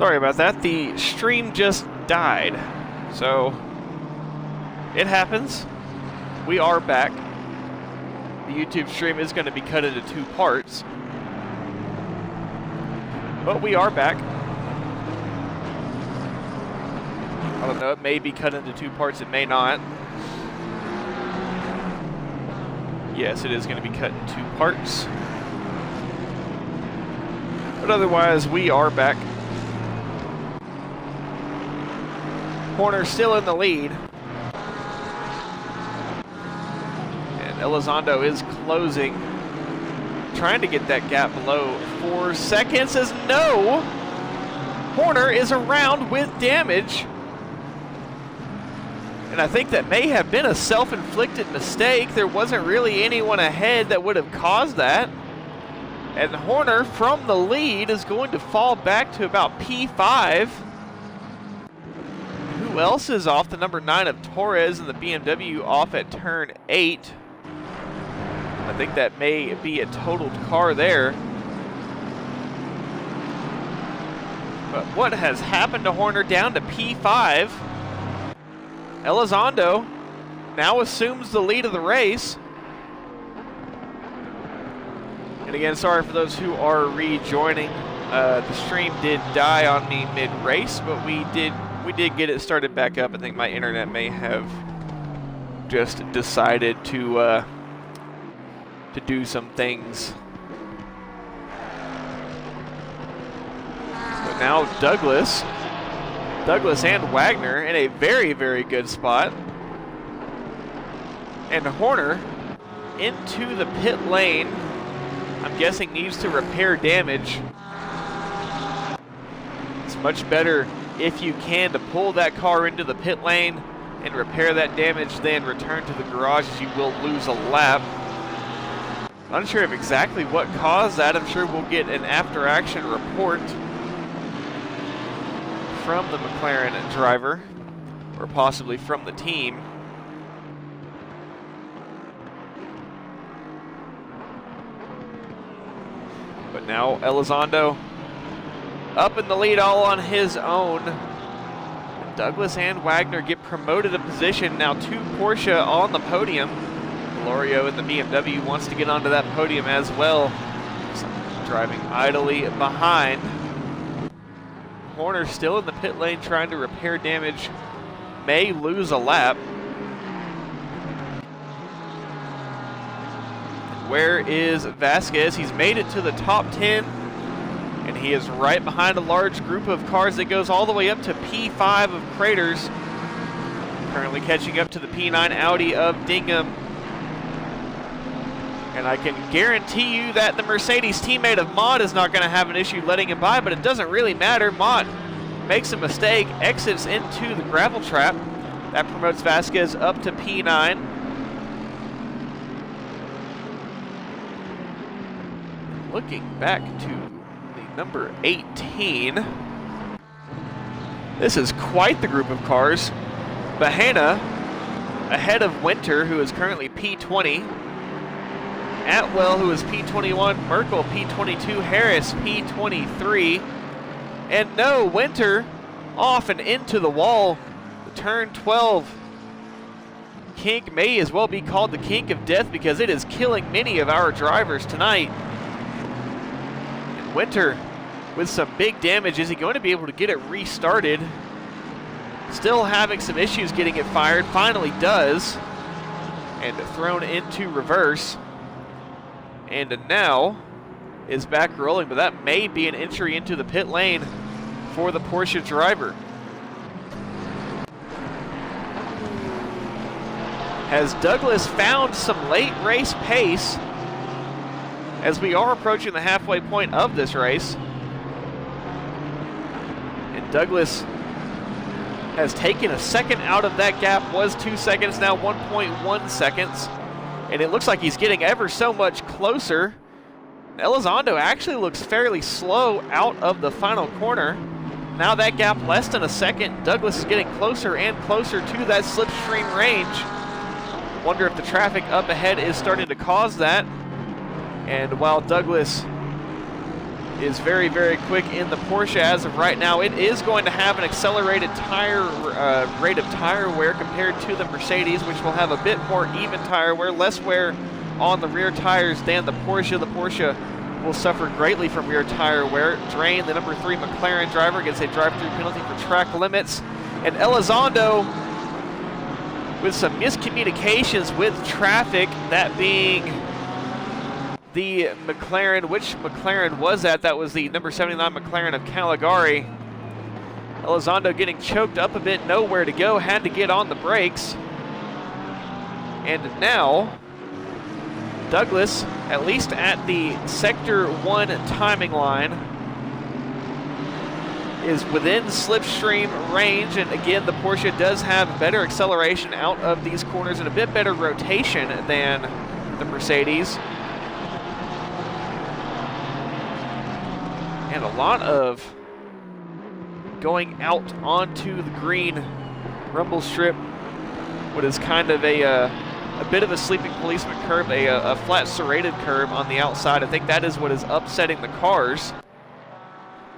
Sorry about that. The stream just died. So, it happens. We are back. The YouTube stream is going to be cut into 2 parts. But we are back. I don't know, it may be cut into 2 parts, it may not. Yes, it is going to be cut in 2 parts. But otherwise, we are back. Horner still in the lead. And Elizondo is closing. Trying to get that gap below 4 seconds as no! Horner is around with damage. And I think that may have been a self-inflicted mistake. There wasn't really anyone ahead that would have caused that. And Horner from the lead is going to fall back to about P5. Who else is off? The number 9 of Torres and the BMW off at turn 8. I think that may be a totaled car there. But what has happened to Horner down to P5? Elizondo now assumes the lead of the race. And again, sorry for those who are rejoining. The stream did die on me mid-race, but we did get it started back up. I think my internet may have just decided to do some things. But now Douglas and Wagner in a very, very good spot. And Horner into the pit lane. I'm guessing needs to repair damage. It's much better if you can to pull that car into the pit lane and repair that damage, then return to the garage as you will lose a lap. Unsure of exactly what caused that. I'm sure we'll get an after-action report from the McLaren driver, or possibly from the team. But now Elizondo up in the lead all on his own. Douglas and Wagner get promoted a position. Now 2 Porsche on the podium. Lorio in the BMW wants to get onto that podium as well. Driving idly behind. Horner still in the pit lane trying to repair damage. May lose a lap. Where is Vasquez? He's made it to the top 10. And he is right behind a large group of cars that goes all the way up to P5 of Craters. Currently catching up to the P9 Audi of Dingham. And I can guarantee you that the Mercedes teammate of Mott is not going to have an issue letting him by, but it doesn't really matter. Mott makes a mistake, exits into the gravel trap. That promotes Vasquez up to P9. Looking back to the number 18. This is quite the group of cars. Bahena ahead of Winter, who is currently P20. Atwell, who is P21, Merkel P22, Harris P23, and no, Winter off and into the wall. The turn 12 kink may as well be called the kink of death because it is killing many of our drivers tonight. And Winter with some big damage. Is he going to be able to get it restarted? Still having some issues getting it fired, finally does, and thrown into reverse. And now is back rolling, but that may be an entry into the pit lane for the Porsche driver. Has Douglas found some late race pace as we are approaching the halfway point of this race? And Douglas has taken a second out of that gap, was 2 seconds, now 1.1 seconds. And it looks like he's getting ever so much closer. Elizondo actually looks fairly slow out of the final corner. Now that gap less than a second. Douglas is getting closer and closer to that slipstream range. Wonder if the traffic up ahead is starting to cause that. And while Douglas is very, very quick in the Porsche as of right now. It is going to have an accelerated tire rate of tire wear compared to the Mercedes, which will have a bit more even tire wear, less wear on the rear tires than the Porsche. The Porsche will suffer greatly from rear tire wear. Drain, the number 3 McLaren driver, gets a drive-through penalty for track limits. And Elizondo with some miscommunications with traffic, that being the McLaren. Which McLaren was that? That was the number 79 McLaren of Caligari. Elizondo getting choked up a bit, nowhere to go, had to get on the brakes. And now Douglas, at least at the Sector 1 timing line, is within slipstream range, and again, the Porsche does have better acceleration out of these corners and a bit better rotation than the Mercedes. And a lot of going out onto the green rumble strip, what is kind of a bit of a sleeping policeman curve, a flat serrated curve on the outside. I think that is what is upsetting the cars.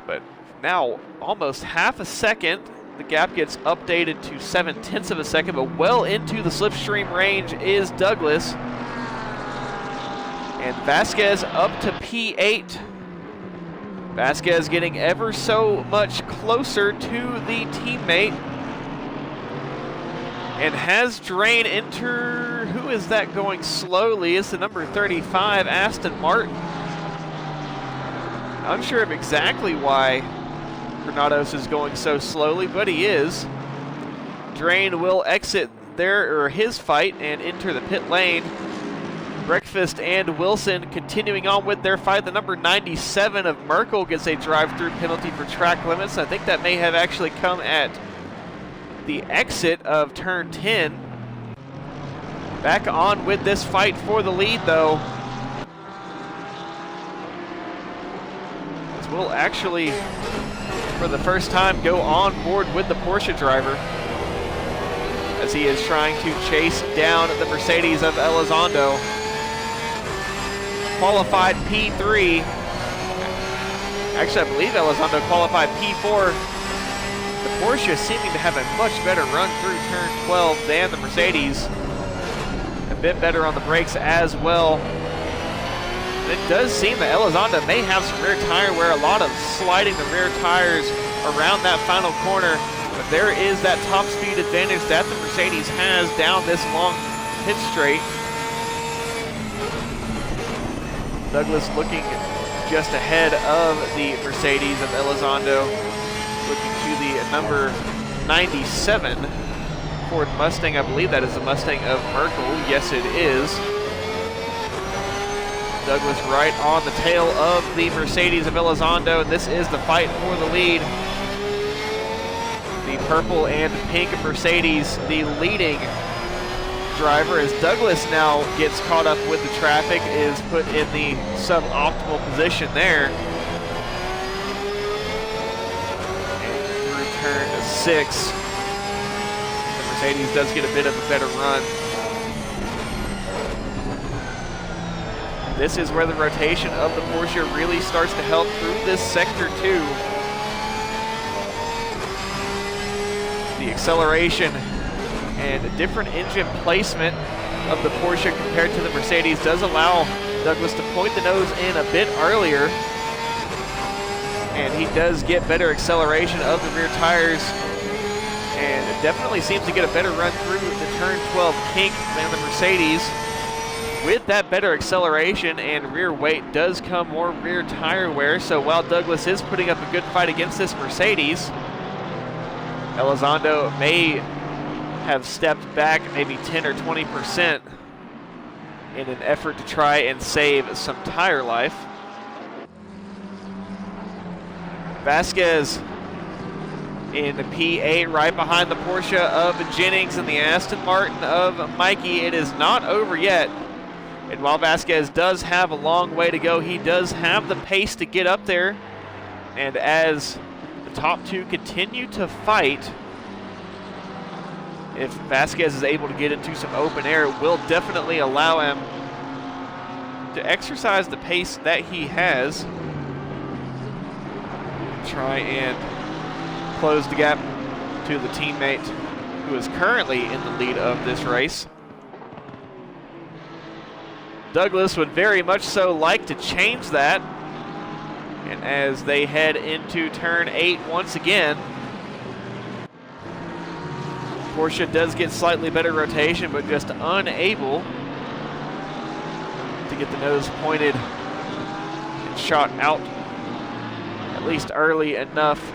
But now, almost half a second, the gap gets updated to 0.7 of a second, but well into the slipstream range is Douglas. And Vasquez up to P8. Vasquez getting ever so much closer to the teammate. And has Drain enter, who is that going slowly? It's the number 35, Aston Martin. Unsure of exactly why Granados is going so slowly, but he is. Drain will exit his fight and enter the pit lane. Breakfast and Wilson continuing on with their fight. The number 97 of Merkel gets a drive-through penalty for track limits. I think that may have actually come at the exit of turn 10. Back on with this fight for the lead, though. As we'll actually, for the first time, go on board with the Porsche driver as he is trying to chase down the Mercedes of Elizondo. Qualified P3. Actually, I believe Elizondo qualified P4. The Porsche seeming to have a much better run through turn 12 than the Mercedes. A bit better on the brakes as well. And it does seem that Elizondo may have some rear tire wear, a lot of sliding the rear tires around that final corner. But there is that top speed advantage that the Mercedes has down this long pit straight. Douglas looking just ahead of the Mercedes of Elizondo, looking to the number 97 Ford Mustang. I believe that is the Mustang of Merkel. Yes, it is. Douglas right on the tail of the Mercedes of Elizondo, and this is the fight for the lead. The purple and pink Mercedes, the leading driver, as Douglas now gets caught up with the traffic, is put in the suboptimal position there. And through turn 6, the Mercedes does get a bit of a better run. This is where the rotation of the Porsche really starts to help through this sector 2. The acceleration and different engine placement of the Porsche compared to the Mercedes does allow Douglas to point the nose in a bit earlier. And he does get better acceleration of the rear tires and definitely seems to get a better run through the turn 12 kink than the Mercedes. With that better acceleration and rear weight does come more rear tire wear, so while Douglas is putting up a good fight against this Mercedes, Elizondo may have stepped back maybe 10 or 20% in an effort to try and save some tire life. Vasquez in the P8 right behind the Porsche of Jennings and the Aston Martin of Mikey. It is not over yet. And while Vasquez does have a long way to go, he does have the pace to get up there. And as the top two continue to fight, if Vasquez is able to get into some open air, it will definitely allow him to exercise the pace that he has. try and close the gap to the teammate who is currently in the lead of this race. Douglas would very much so like to change that. And as they head into turn 8 once again, Porsche does get slightly better rotation, but just unable to get the nose pointed and shot out at least early enough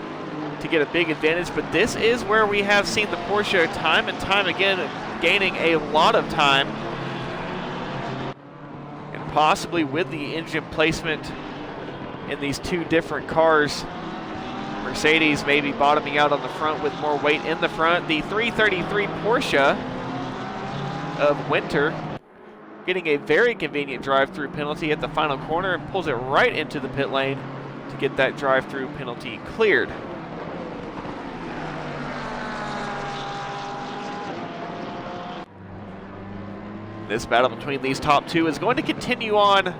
to get a big advantage. But this is where we have seen the Porsche time and time again gaining a lot of time, and possibly with the engine placement in these two different cars, Mercedes may be bottoming out on the front with more weight in the front. The 333 Porsche of Winter getting a very convenient drive-through penalty at the final corner and pulls it right into the pit lane to get that drive-through penalty cleared. This battle between these top two is going to continue on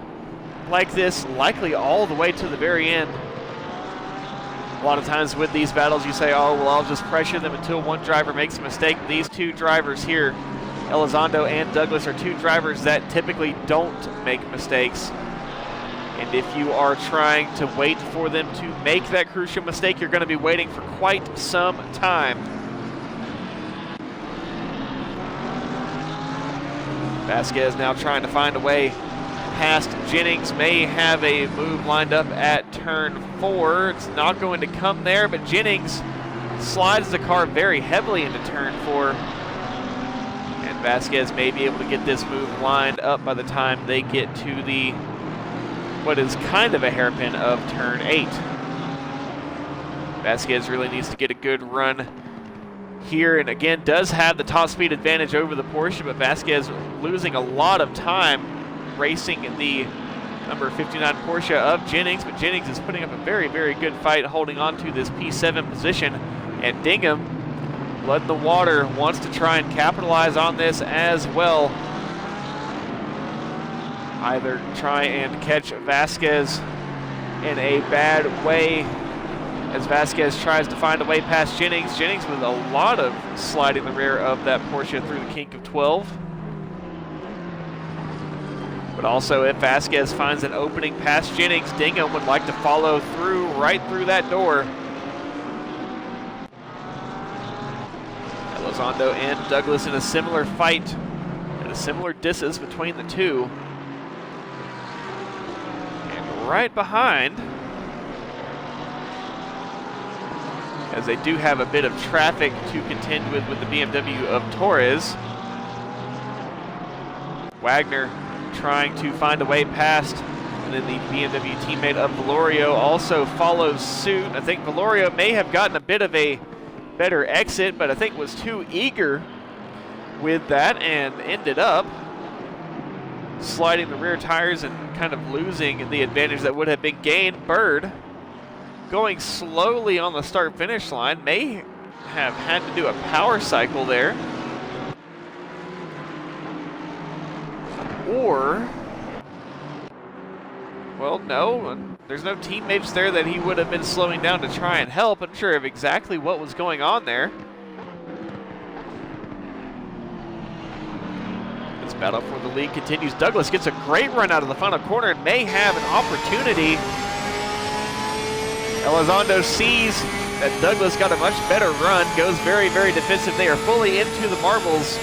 like this, likely all the way to the very end. A lot of times with these battles you say, oh, well, I'll just pressure them until one driver makes a mistake. These two drivers here, Elizondo and Douglas, are two drivers that typically don't make mistakes. And if you are trying to wait for them to make that crucial mistake, you're going to be waiting for quite some time. Vasquez now trying to find a way past Jennings, may have a move lined up at turn 4. It's not going to come there, but Jennings slides the car very heavily into turn 4. And Vasquez may be able to get this move lined up by the time they get to the, what is kind of a hairpin of turn 8. Vasquez really needs to get a good run here, and again does have the top speed advantage over the Porsche, but Vasquez losing a lot of time racing the number 59 Porsche of Jennings, but Jennings is putting up a very, very good fight holding on to this P7 position, and Dingham, blood in the water, wants to try and capitalize on this as well. Either try and catch Vasquez in a bad way as Vasquez tries to find a way past Jennings. Jennings with a lot of sliding the rear of that Porsche through the kink of 12. But also, if Vasquez finds an opening past Jennings, Dingham would like to follow through, right through that door. Elizondo and Douglas in a similar fight, and a similar distance between the two. And right behind, as they do have a bit of traffic to contend with the BMW of Torres, Wagner trying to find a way past, and then the BMW teammate of Valorio also follows suit. I think Valorio may have gotten a bit of a better exit, but I think was too eager with that and ended up sliding the rear tires and kind of losing the advantage that would have been gained. Bird going slowly on the start-finish line, may have had to do a power cycle there. Or, well, no, there's no teammates there that he would have been slowing down to try and help. I'm sure of exactly what was going on there. This battle for the lead continues. Douglas gets a great run out of the final corner and may have an opportunity. Elizondo sees that Douglas got a much better run, goes very, very defensive. They are fully into the marbles.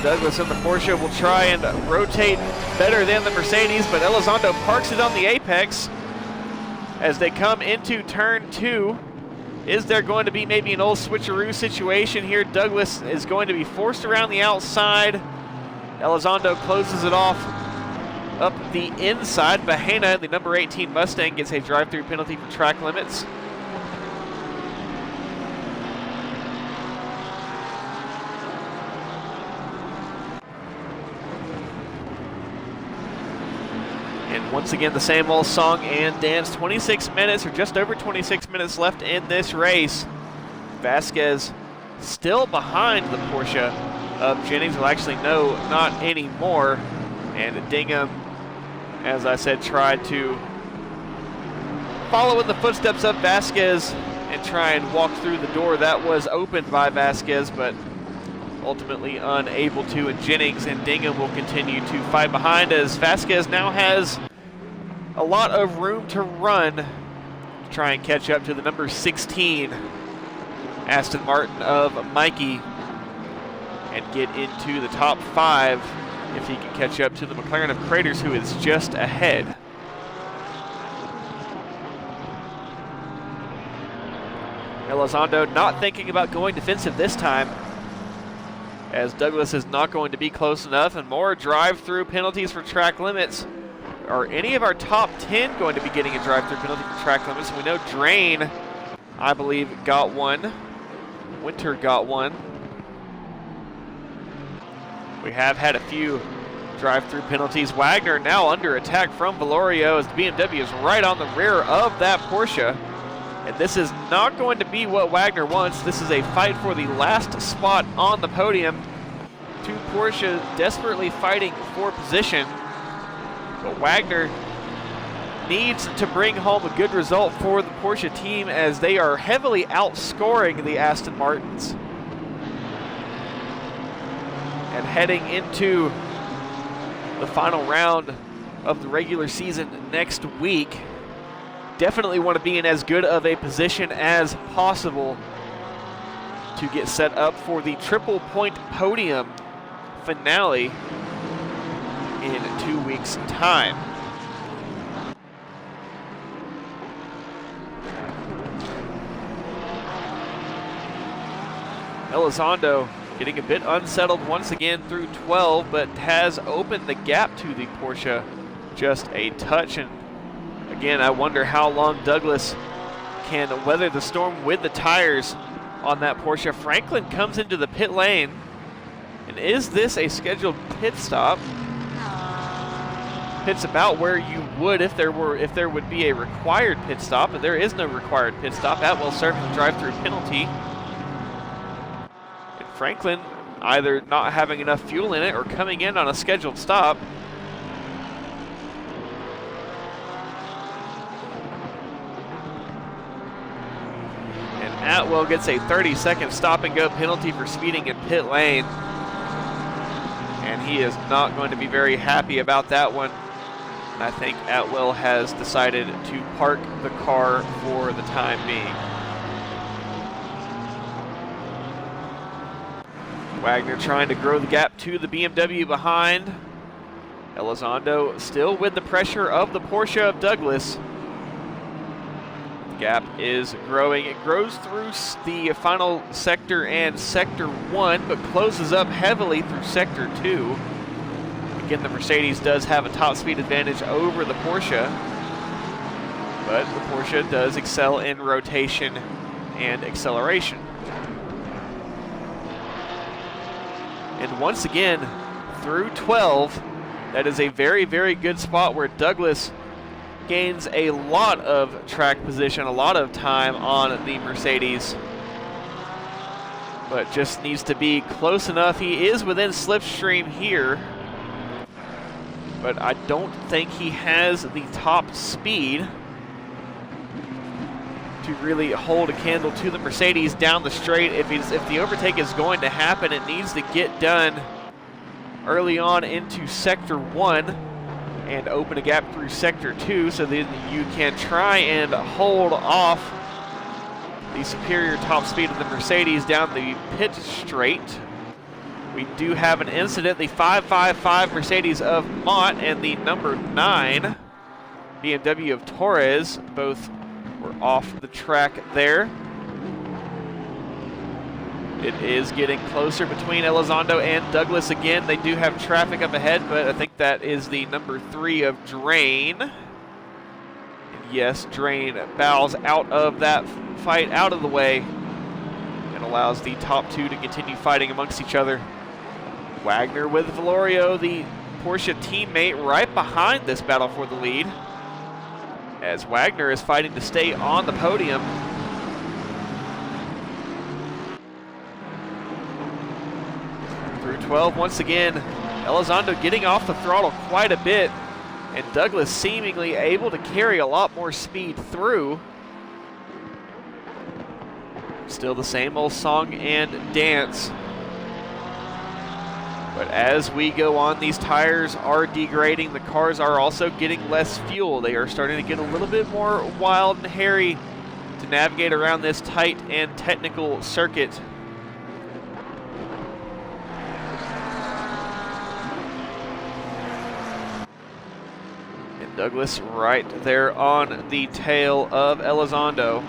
Douglas and the Porsche will try and rotate better than the Mercedes, but Elizondo parks it on the apex as they come into turn 2. Is there going to be maybe an old switcheroo situation here? Douglas is going to be forced around the outside. Elizondo closes it off up the inside. Bahena, the number 18 Mustang, gets a drive-through penalty for track limits. And once again, the same old song and dance. 26 minutes, or just over 26 minutes left in this race. Vasquez still behind the Porsche of Jennings. Well, actually, no, not anymore. And Dingham, as I said, tried to follow in the footsteps of Vasquez and try and walk through the door that was opened by Vasquez, but ultimately unable to, and Jennings and Dingham will continue to fight behind as Vasquez now has a lot of room to run to try and catch up to the number 16 Aston Martin of Mikey and get into the top 5 if he can catch up to the McLaren of Craters, who is just ahead. Elizondo not thinking about going defensive this time, as Douglas is not going to be close enough, and more drive-through penalties for track limits. Are any of our top 10 going to be getting a drive-through penalty for track limits? We know Drain, I believe, got one. Winter got one. We have had a few drive-through penalties. Wagner now under attack from Valorio as the BMW is right on the rear of that Porsche. And this is not going to be what Wagner wants. This is a fight for the last spot on the podium. Two Porsche desperately fighting for position. But Wagner needs to bring home a good result for the Porsche team as they are heavily outscoring the Aston Martins. And heading into the final round of the regular season next week, definitely want to be in as good of a position as possible to get set up for the triple point podium finale in 2 weeks' time. Elizondo getting a bit unsettled once again through 12, but has opened the gap to the Porsche just a touch. And again, I wonder how long Douglas can weather the storm with the tires on that Porsche. Franklin comes into the pit lane. And is this a scheduled pit stop? Pit's about where you would if there would be a required pit stop, but there is no required pit stop. That will serve as a drive-through penalty. And Franklin either not having enough fuel in it or coming in on a scheduled stop. And Atwell gets a 30-second stop-and-go penalty for speeding in pit lane. And he is not going to be very happy about that one. I think Atwell has decided to park the car for the time being. Wagner trying to grow the gap to the BMW behind. Elizondo still with the pressure of the Porsche of Douglas. The gap is growing. It grows through the final sector and sector 1, but closes up heavily through sector 2. Again, the Mercedes does have a top speed advantage over the Porsche, but the Porsche does excel in rotation and acceleration. And once again, through 12, that is a very, very good spot where Douglas gains a lot of track position, a lot of time on the Mercedes, but just needs to be close enough. He is within slipstream here, but I don't think he has the top speed to really hold a candle to the Mercedes down the straight. If the overtake is going to happen, it needs to get done early on into sector 1 and open a gap through sector 2 so that you can try and hold off the superior top speed of the Mercedes down the pit straight. We do have an incident. The 555 Mercedes of Mott and the number 9 BMW of Torres both were off the track there. It is getting closer between Elizondo and Douglas again. They do have traffic up ahead, but I think that is the number 3 of Drain. And yes, Drain bows out of that fight, out of the way, and allows the top 2 to continue fighting amongst each other. Wagner with Valorio, the Porsche teammate, right behind this battle for the lead, as Wagner is fighting to stay on the podium. Through 12 once again, Elizondo getting off the throttle quite a bit And Douglas seemingly able to carry a lot more speed through. Still the same old song and dance. But as we go on, these tires are degrading. The cars are also getting less fuel. They are starting to get a little bit more wild and hairy to navigate around this tight and technical circuit. And Douglas right there on the tail of Elizondo.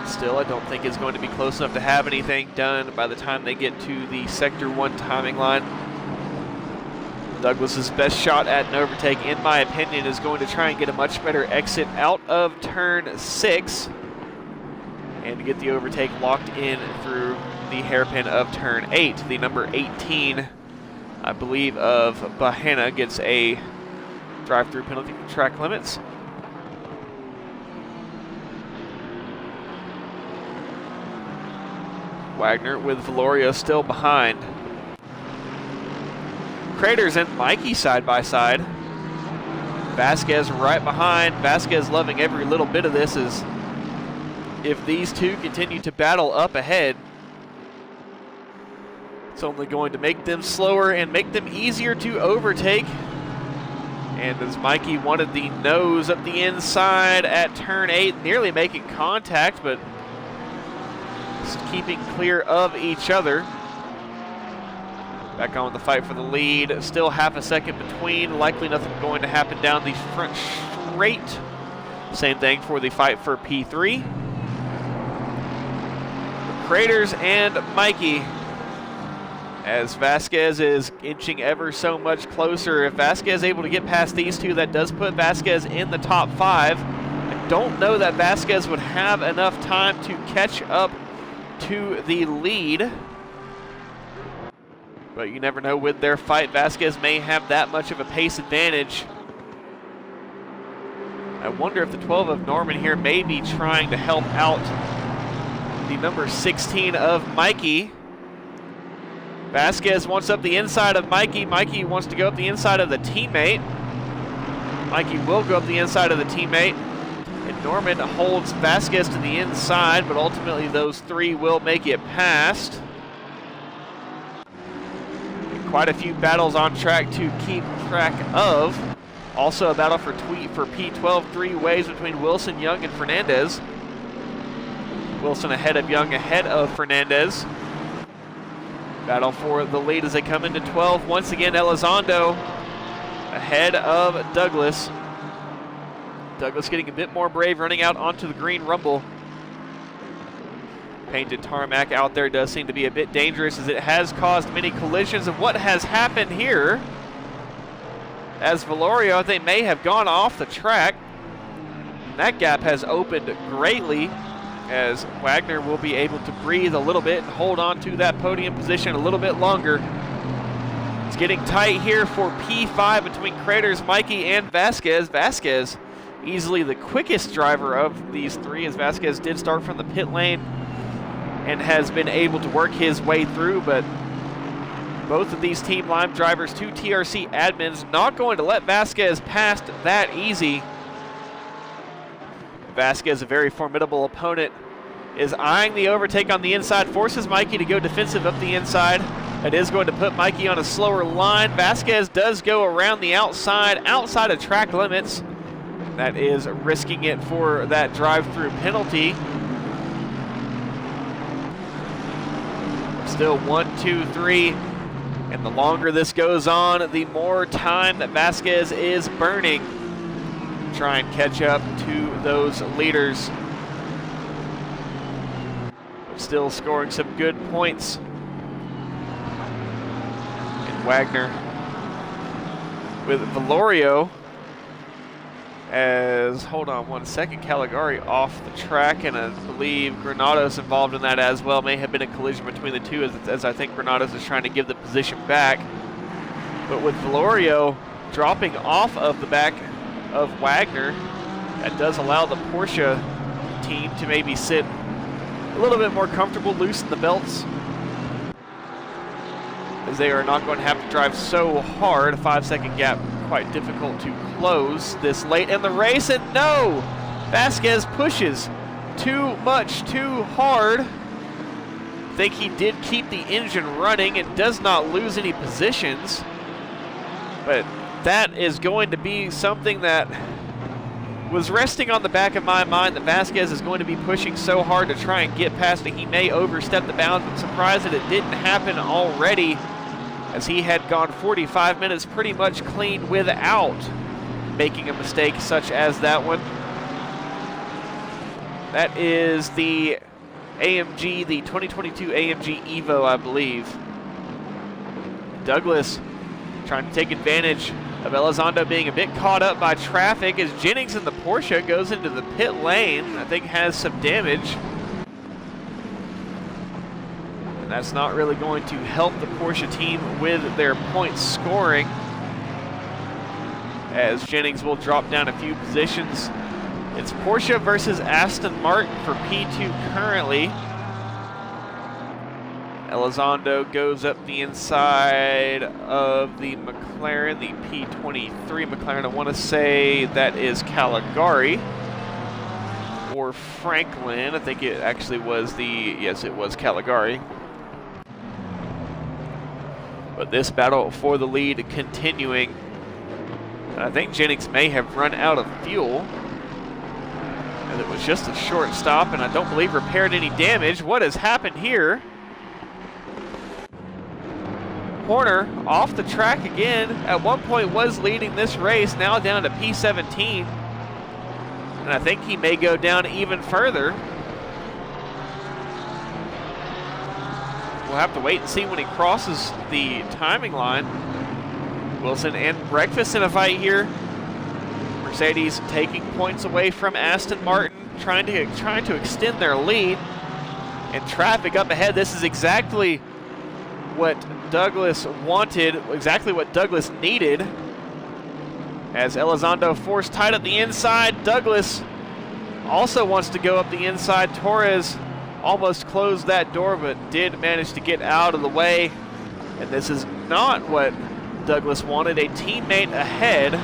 Still, I don't think it's going to be close enough to have anything done by the time they get to the Sector 1 timing line. Douglas's best shot at an overtake, in my opinion, is going to try and get a much better exit out of turn 6 and to get the overtake locked in through the hairpin of turn 8. The number 18, I believe, of Bahena gets a drive-through penalty for track limits. Wagner with Valorio still behind. Craters and Mikey side by side. Vasquez right behind. Vasquez loving every little bit of this, as if these two continue to battle up ahead, it's only going to make them slower and make them easier to overtake. And as Mikey wanted the nose up the inside at turn 8, nearly making contact, but keeping clear of each other. Back on the fight for the lead. Still half a second between. Likely nothing going to happen down the front straight. Same thing for the fight for P3. Craters and Mikey, as Vasquez is inching ever so much closer. If Vasquez is able to get past these two, that does put Vasquez in the top 5. I don't know that Vasquez would have enough time to catch up to the lead, but you never know with their fight. Vasquez may have that much of a pace advantage. I wonder if the 12 of Norman here may be trying to help out the number 16 of Mikey. Vasquez wants up the inside of Mikey. Mikey wants to go up the inside of the teammate. Mikey will go up the inside of the teammate. And Norman holds Vasquez to the inside, but ultimately those three will make it past. And quite a few battles on track to keep track of. Also a battle for P12 three ways between Wilson, Young, and Fernandez. Wilson ahead of Young, ahead of Fernandez. Battle for the lead as they come into 12. Once again, Elizondo ahead of Douglas. Douglas getting a bit more brave, running out onto the green rumble. Painted tarmac out there does seem to be a bit dangerous, as it has caused many collisions. And what has happened here, as Valorio, they may have gone off the track. And that gap has opened greatly, as Wagner will be able to breathe a little bit and hold on to that podium position a little bit longer. It's getting tight here for P5 between Craters, Mikey, and Vasquez. Vasquez, easily the quickest driver of these three, as Vasquez did start from the pit lane and has been able to work his way through, but both of these Team Lime drivers, 2 TRC admins, not going to let Vasquez past that easy. Vasquez, a very formidable opponent, is eyeing the overtake on the inside, forces Mikey to go defensive up the inside. That is going to put Mikey on a slower line. Vasquez does go around the outside of track limits. That is risking it for that drive-through penalty. Still 1, 2, 3. And the longer this goes on, the more time that Vasquez is burning. Try and catch up to those leaders. Still scoring some good points. And Wagner with Valorio, as, hold on one second, Caligari off the track, and I believe Granados involved in that as well. May have been a collision between the two, as I think Granados is trying to give the position back. But with Valorio dropping off of the back of Wagner, that does allow the Porsche team to maybe sit a little bit more comfortable, loosen the belts. as they are not going to have to drive so hard. A 5-second gap, quite difficult to close this late in the race. And no, Vasquez pushes too much, too hard. I think he did keep the engine running and does not lose any positions. But that is going to be something that was resting on the back of my mind, that Vasquez is going to be pushing so hard to try and get past it. He may overstep the bounds. I'm surprised that it didn't happen already, as he had gone 45 minutes pretty much clean without making a mistake such as that one. That is the AMG, the 2022 AMG Evo, I believe. Douglas trying to take advantage of Elizondo being a bit caught up by traffic, as Jennings in the Porsche goes into the pit lane. I think has some damage. And that's not really going to help the Porsche team with their point scoring, as Jennings will drop down a few positions. It's Porsche versus Aston Martin for P2 currently. Elizondo goes up the inside of the McLaren, the P23 McLaren. I want to say that is Caligari or Franklin. I think it actually was yes, it was Caligari. But this battle for the lead continuing. And I think Jennings may have run out of fuel, and it was just a short stop, and I don't believe repaired any damage. What has happened here? Horner off the track again. At one point was leading this race, now down to P17. And I think he may go down even further. We'll have to wait and see when he crosses the timing line. Wilson and Breakfast in a fight here. Mercedes taking points away from Aston Martin, trying to extend their lead. And traffic up ahead. This is exactly what Douglas wanted, exactly what Douglas needed. As Elizondo forced tight up the inside. Douglas also wants to go up the inside. Torres almost closed that door, but did manage to get out of the way. And this is not what Douglas wanted. A teammate ahead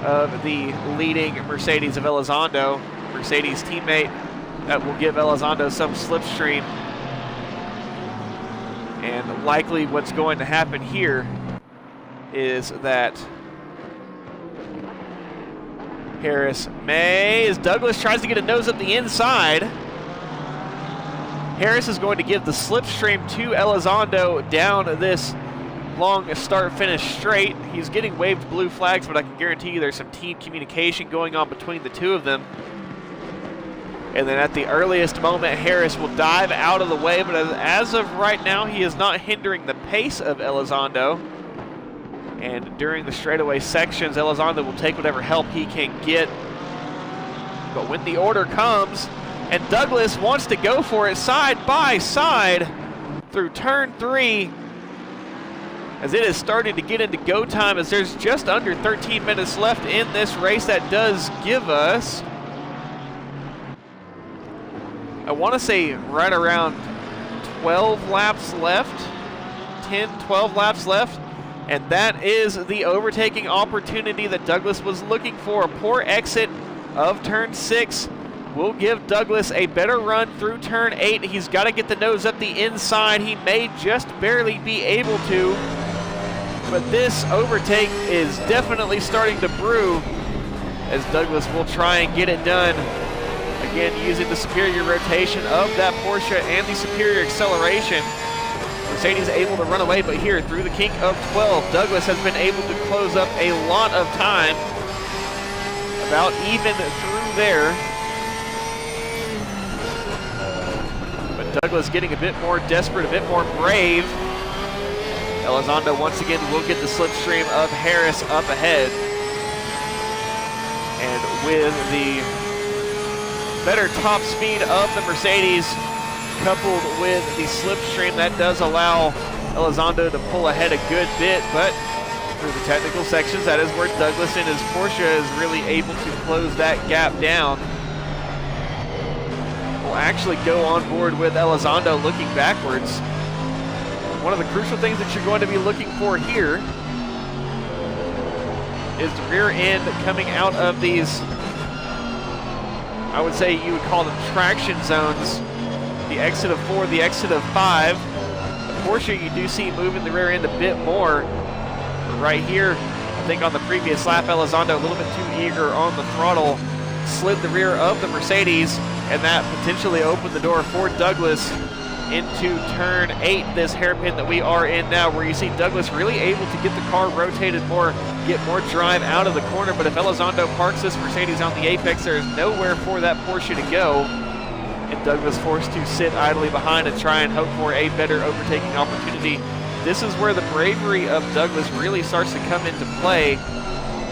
of the leading Mercedes of Elizondo. Mercedes teammate that will give Elizondo some slipstream. And likely what's going to happen here is that as Douglas tries to get a nose up the inside, Harris is going to give the slipstream to Elizondo down this long start-finish straight. He's getting waved blue flags, but I can guarantee you there's some team communication going on between the two of them. And then at the earliest moment, Harris will dive out of the way, but as of right now, he is not hindering the pace of Elizondo. And during the straightaway sections, Elizondo will take whatever help he can get. But when the order comes, and Douglas wants to go for it side by side through turn 3, as it is starting to get into go time, as there's just under 13 minutes left in this race. That does give us, I want to say, right around 12 laps left, 10, 12 laps left, and that is the overtaking opportunity that Douglas was looking for. A poor exit of turn 6 will give Douglas a better run through turn 8. He's got to get the nose up the inside. He may just barely be able to, but this overtake is definitely starting to brew, as Douglas will try and get it done. Again, using the superior rotation of that Porsche and the superior acceleration. Mercedes able to run away, but here through the kink of 12, Douglas has been able to close up a lot of time. About even through there. But Douglas getting a bit more desperate, a bit more brave. Elizondo once again will get the slipstream of Harris up ahead. And with the better top speed of the Mercedes, coupled with the slipstream, that does allow Elizondo to pull ahead a good bit, but through the technical sections, that is where Douglas in his Porsche is really able to close that gap down. We'll actually go on board with Elizondo looking backwards. one of the crucial things that you're going to be looking for here is the rear end coming out of these, I would say you would call them traction zones. The exit of 4, the exit of 5. The Porsche you do see moving the rear end a bit more. But right here, I think on the previous lap, Elizondo a little bit too eager on the throttle, slid the rear of the Mercedes, and that potentially opened the door for Douglas into turn 8, this hairpin that we are in now, where you see Douglas really able to get the car rotated more, get more drive out of the corner. But if Elizondo parks this Mercedes on the apex, there is nowhere for that Porsche to go, and Douglas forced to sit idly behind and try and hope for a better overtaking opportunity. This is where the bravery of Douglas really starts to come into play,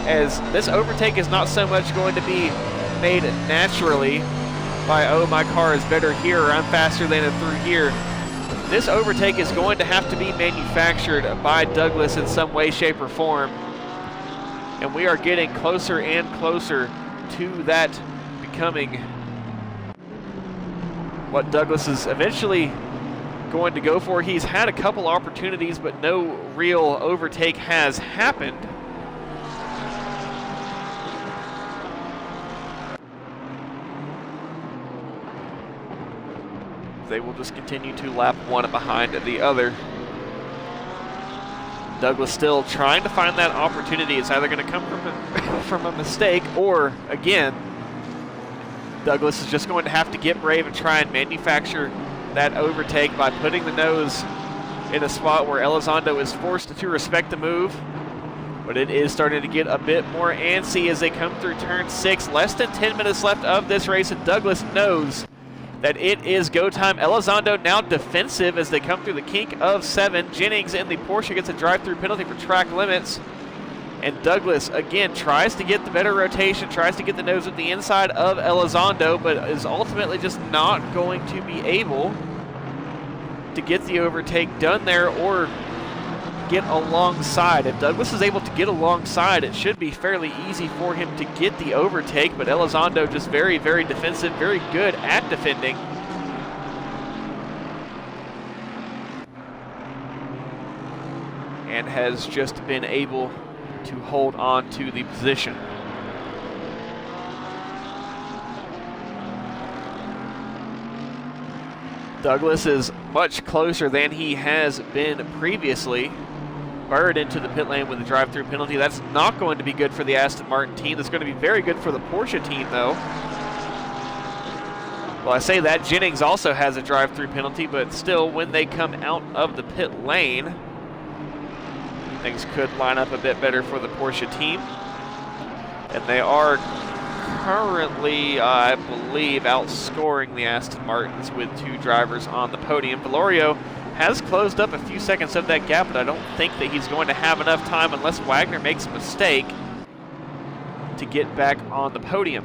as this overtake is not so much going to be made naturally by, oh, my car is better here, or I'm faster than it through here. This overtake is going to have to be manufactured by Douglas in some way, shape, or form. And we are getting closer and closer to that becoming what Douglas is eventually going to go for. He's had a couple opportunities, but no real overtake has happened. They will just continue to lap one behind the other. Douglas still trying to find that opportunity. It's either going to come from a mistake, or again, Douglas is just going to have to get brave and try and manufacture that overtake by putting the nose in a spot where Elizondo is forced to respect the move. But it is starting to get a bit more antsy as they come through turn 6. Less than 10 minutes left of this race, and Douglas knows that it is go time. Elizondo now defensive as they come through the kink of 7. Jennings in the Porsche gets a drive-through penalty for track limits. And Douglas, again, tries to get the better rotation, tries to get the nose at the inside of Elizondo, but is ultimately just not going to be able to get the overtake done there or get alongside. If Douglas is able to get alongside, it should be fairly easy for him to get the overtake, but Elizondo just very, very defensive, very good at defending. And has just been able to hold on to the position. Douglas is much closer than he has been previously. Bird into the pit lane with a drive-through penalty. That's not going to be good for the Aston Martin team. That's going to be very good for the Porsche team, though. Well, I say that. Jennings also has a drive-through penalty, but still, when they come out of the pit lane, things could line up a bit better for the Porsche team. And they are currently, I believe, outscoring the Aston Martins with 2 drivers on the podium. Valerio has closed up a few seconds of that gap, but I don't think that he's going to have enough time unless Wagner makes a mistake to get back on the podium.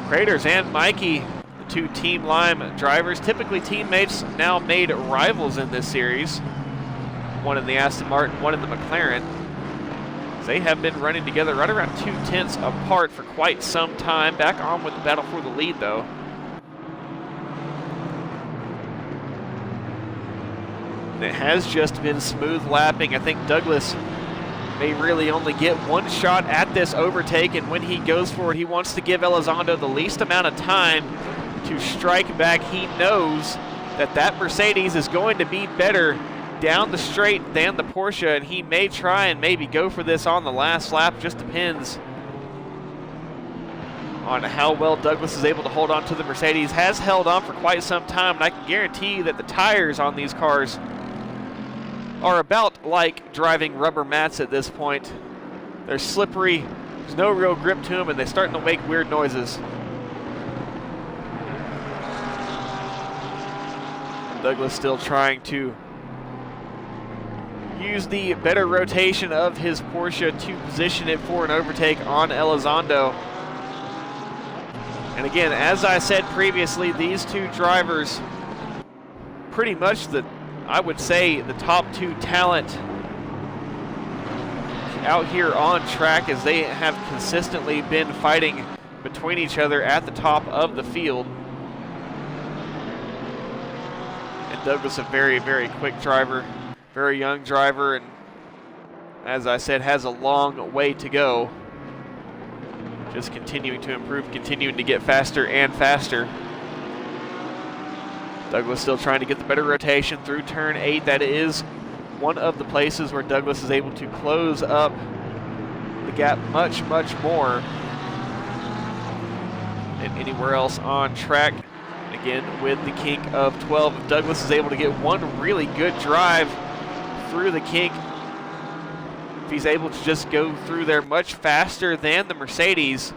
Craters and Mikey, the 2 Team Lime drivers, typically teammates, now made rivals in this series. One in the Aston Martin, one in the McLaren. They have been running together right around 2/10 apart for quite some time. Back on with the battle for the lead, though. And it has just been smooth lapping. I think Douglas may really only get one shot at this overtake, and when he goes for it, he wants to give Elizondo the least amount of time to strike back. He knows that that Mercedes is going to be better down the straight than the Porsche, and he may try and maybe go for this on the last lap. Just depends on how well Douglas is able to hold on to the Mercedes. Has held on for quite some time, and I can guarantee that the tires on these cars are about like driving rubber mats at this point. They're slippery, there's no real grip to them, and they're starting to make weird noises. Douglas still trying to use the better rotation of his Porsche to position it for an overtake on Elizondo. And again, as I said previously, these 2 drivers pretty much I would say the top 2 talent out here on track, as they have consistently been fighting between each other at the top of the field. And Douglas a very, very quick driver, very young driver, and as I said, has a long way to go. Just continuing to improve, continuing to get faster and faster. Douglas still trying to get the better rotation through turn 8. That is one of the places where Douglas is able to close up the gap much, much more than anywhere else on track. And again, with the kink of 12, if Douglas is able to get one really good drive through the kink, if he's able to just go through there much faster than the Mercedes,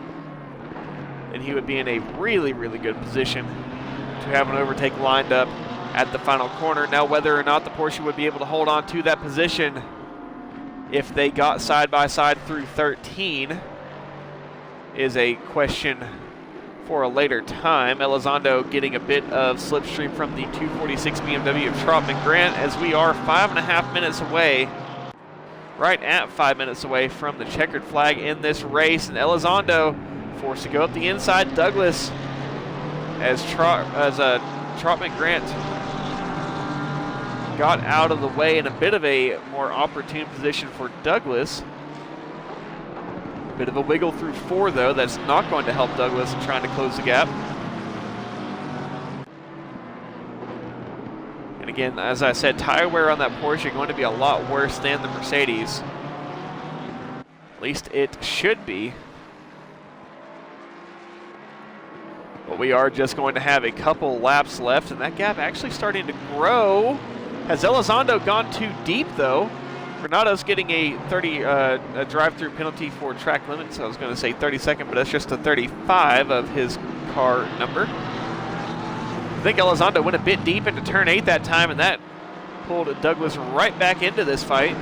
then he would be in a really, really good position to have an overtake lined up at the final corner. Now, whether or not the Porsche would be able to hold on to that position if they got side by side through 13 is a question for a later time. Elizondo getting a bit of slipstream from the 246 BMW of Trotman Grant, as we are 5.5 minutes away, right at 5 minutes away from the checkered flag in this race. And Elizondo forced to go up the inside. Douglas, as Trotman Grant got out of the way in a bit of a more opportune position for Douglas. Bit of a wiggle through 4, though. That's not going to help Douglas in trying to close the gap. And again, as I said, tire wear on that Porsche going to be a lot worse than the Mercedes. At least it should be. But we are just going to have a couple laps left, and that gap actually starting to grow. Has Elizondo gone too deep, though? Granato's getting a 30 a drive-through penalty for track limits. I was going to say 32nd, but that's just a 35 of his car number. I think Elizondo went a bit deep into turn 8 that time, and that pulled Douglas right back into this fight.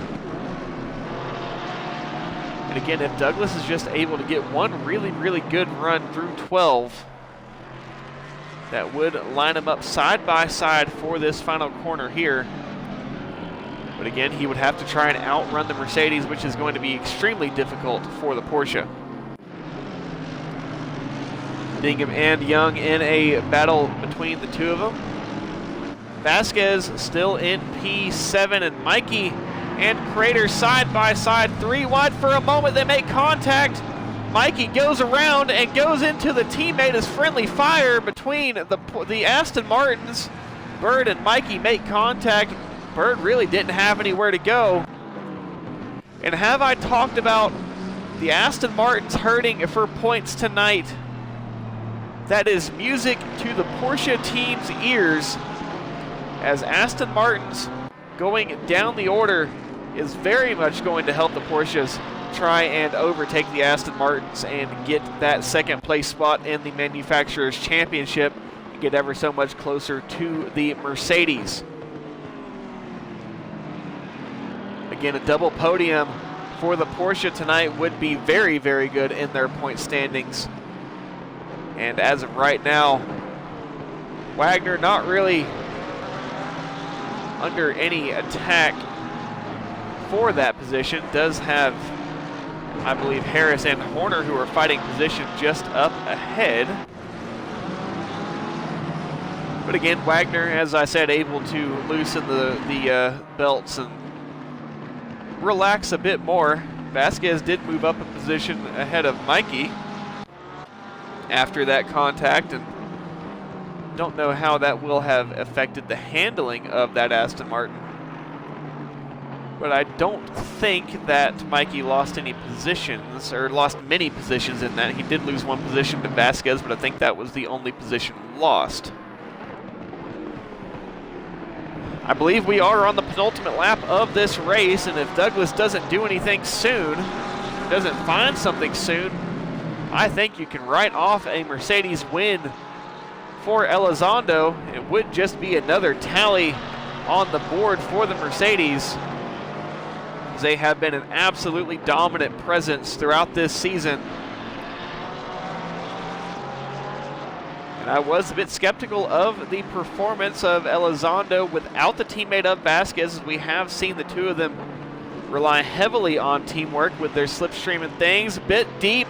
And again, if Douglas is just able to get one really, really good run through 12, that would line him up side by side for this final corner here. But again, he would have to try and outrun the Mercedes, which is going to be extremely difficult for the Porsche. Bingham and Young in a battle between the two of them. Vasquez still in P7, and Mikey and Crater side by side, 3 wide for a moment. They make contact. Mikey goes around and goes into the teammate as friendly fire between the Aston Martins. Bird and Mikey make contact. Bird really didn't have anywhere to go. And have I talked about the Aston Martins hurting for points tonight? That is music to the Porsche team's ears, as Aston Martin's going down the order is very much going to help the Porsches try and overtake the Aston Martins and get that second place spot in the Manufacturers' Championship and get ever so much closer to the Mercedes. Again, a double podium for the Porsche tonight would be very, very good in their point standings. And as of right now, Wagner not really under any attack for that position. Does have, I believe, Harris and Horner, who are fighting position just up ahead. But again, Wagner, as I said, able to loosen the belts and relax a bit more. Vasquez did move up a position ahead of Mikey after that contact, and don't know how that will have affected the handling of that Aston Martin. But I don't think that Mikey lost any positions, or lost many positions in that. He did lose one position to Vasquez, but I think that was the only position lost. I believe we are on the penultimate lap of this race, and if Douglas doesn't do anything soon, doesn't find something soon, I think you can write off a Mercedes win for Elizondo. It would just be another tally on the board for the Mercedes, as they have been an absolutely dominant presence throughout this season. And I was a bit skeptical of the performance of Elizondo without the teammate of Vasquez, as we have seen the two of them rely heavily on teamwork with their slipstream and things. Bit deep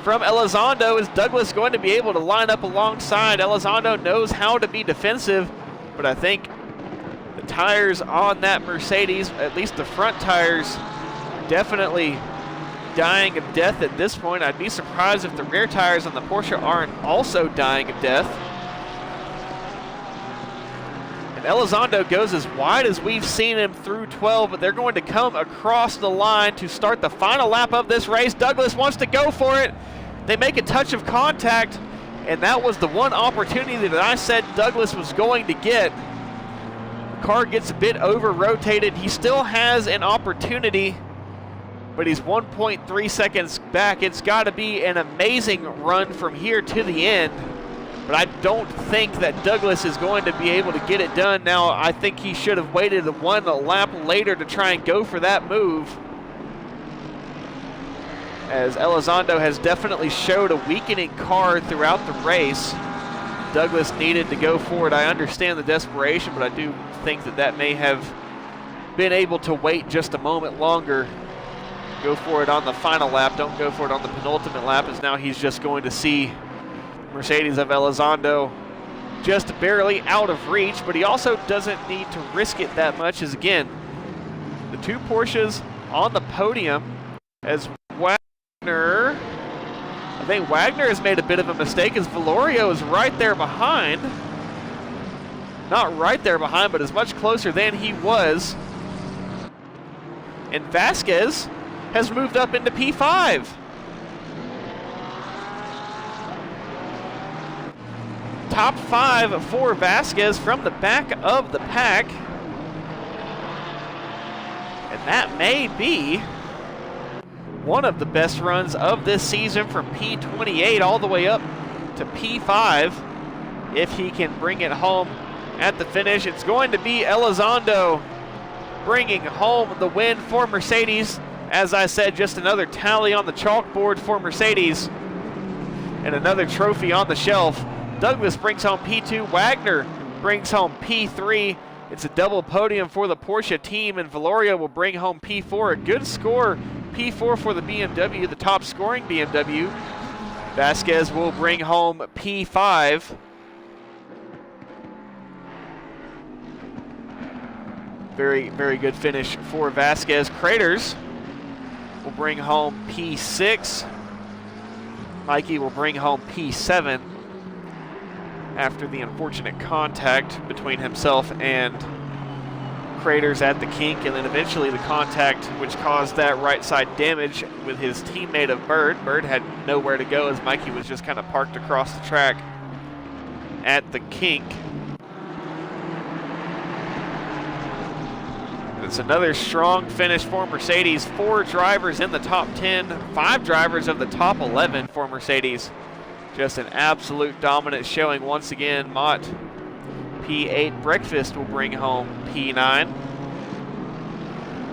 from Elizondo. Is Douglas going to be able to line up alongside? Elizondo knows how to be defensive, but I think The tires on that Mercedes, at least the front tires, definitely dying of death at this point. I'd be surprised if the rear tires on the Porsche aren't also dying of death. And Elizondo goes as wide as we've seen him through 12, but they're going to come across the line to start the final lap of this race. Douglas wants to go for it. They make a touch of contact, and that was the one opportunity that I said Douglas was going to get. The car gets a bit over-rotated. He still has an opportunity, but he's 1.3 seconds back. It's got to be an amazing run from here to the end. But I don't think that Douglas is going to be able to get it done. Now, I think he should have waited one lap later to try and go for that move, as Elizondo has definitely showed a weakening car throughout the race. Douglas needed to go for it. I understand the desperation, but I do think that that may have been able to wait just a moment longer. Go for it on the final lap. Don't go for it on the penultimate lap, as now he's just going to see Mercedes of Elizondo just barely out of reach, but he also doesn't need to risk it that much, as again, the two Porsches on the podium, as Wagner, I think Wagner has made a bit of a mistake, as Valerio is right there behind. Not right there behind, but is much closer than he was. And Vasquez has moved up into P5. Top 5 for Vasquez from the back of the pack. And that may be one of the best runs of this season, from P28 all the way up to P5. If he can bring it home at the finish, it's going to be Elizondo bringing home the win for Mercedes. As I said, just another tally on the chalkboard for Mercedes and another trophy on the shelf. Douglas brings home P2, Wagner brings home P3. It's a double podium for the Porsche team, and Valerio will bring home P4. A good score, P4 for the BMW, the top scoring BMW. Vasquez will bring home P5. Very, very good finish for Vasquez. Craters will bring home P6. Mikey will bring home P7 after the unfortunate contact between himself and Craters at the kink, and then eventually the contact which caused that right side damage with his teammate of Bird. Bird had nowhere to go, as Mikey was just kind of parked across the track at the kink. It's another strong finish for Mercedes. 4 drivers in the top 10, 5 drivers of the top 11 for Mercedes. Just an absolute dominant showing once again. Mott P8, Breakfast will bring home P9.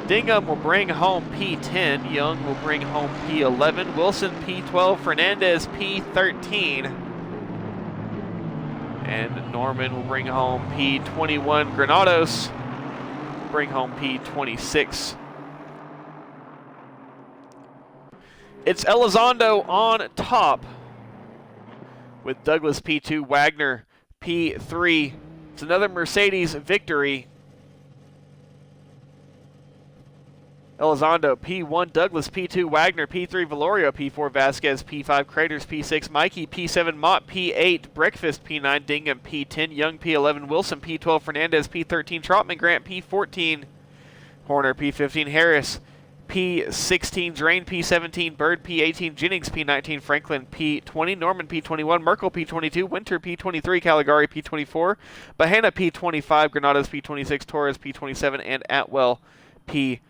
Dingham will bring home P10. Young will bring home P11. Wilson P12. Fernandez P13. And Norman will bring home P21. Granados bring home P26. It's Elizondo on top, with Douglas P2, Wagner P3. It's another Mercedes victory. Elizondo P1, Douglas P2, Wagner P3, Valerio P4, Vasquez P5, Craters P6, Mikey P7, Mott P8, Breakfast P9, Dingham P10, Young P11, Wilson P12, Fernandez P13, Trotman Grant P14, Horner P15, Harris P16, Drain P17, Bird P18, Jennings P19, Franklin P20, Norman P21, Merkel P22, Winter P23, Caligari P24, Bahena P25, Granados P26, Torres P27, and Atwell P28.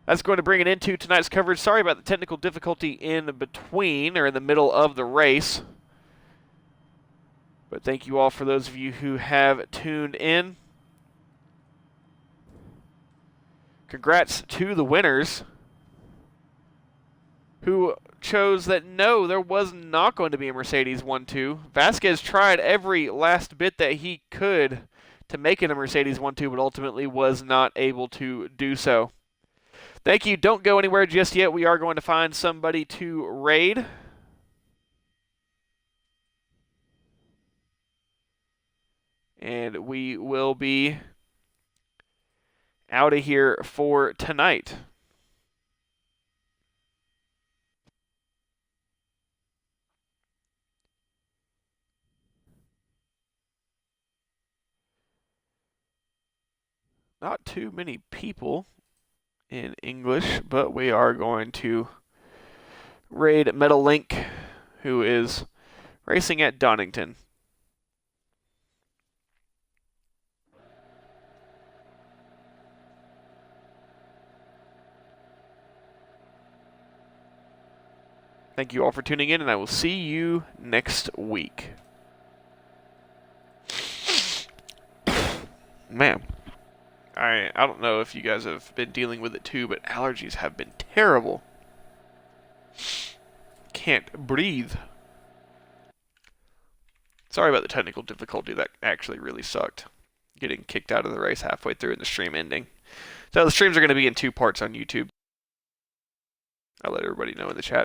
That's going to bring it into tonight's coverage. Sorry about the technical difficulty in between, or in the middle of the race. But thank you all for those of you who have tuned in. Congrats to the winners, who chose that no, there was not going to be a Mercedes 1-2. Vasquez tried every last bit that he could to make it a Mercedes 1-2, but ultimately was not able to do so. Thank you. Don't go anywhere just yet. We are going to find somebody to raid. And we will be out of here for tonight. Not too many people in English, but we are going to raid Metal Link, who is racing at Donington. Thank you all for tuning in, and I will see you next week. Man, I don't know if you guys have been dealing with it too, but allergies have been terrible. Can't breathe. Sorry about the technical difficulty. That actually really sucked. Getting kicked out of the race halfway through and the stream ending. So the streams are going to be in 2 parts on YouTube. I'll let everybody know in the chat.